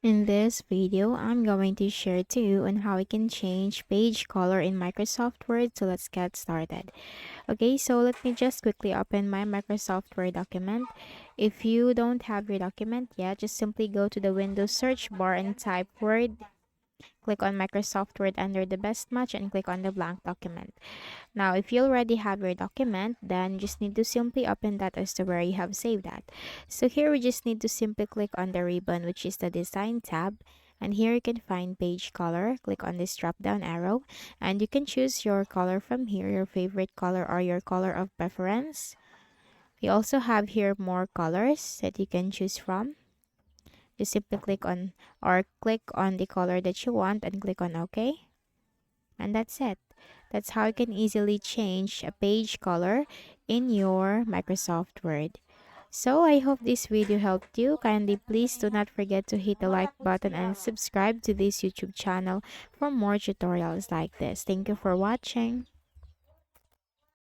In this video, I'm going to share to you on how we can change page color in Microsoft Word. So let's get started. Okay, so let me just quickly open my Microsoft Word document. If you don't have your document yet, just simply go to the Windows search bar and type Word. Click on Microsoft Word under the best match and click on the blank document. Now, if you already have your document, then you just need to simply open that as to where you have saved that. So here we just need to simply click on the ribbon, which is the Design tab. And here you can find page color. Click on this drop down arrow and you can choose your color from here, your favorite color or your color of preference. We also have here more colors that you can choose from. Just simply click on the color that you want and click on OK. And that's it. That's how you can easily change a page color in your Microsoft Word. So I hope this video helped you. Kindly please do not forget to hit the like button and subscribe to this YouTube channel for more tutorials like this. Thank you for watching.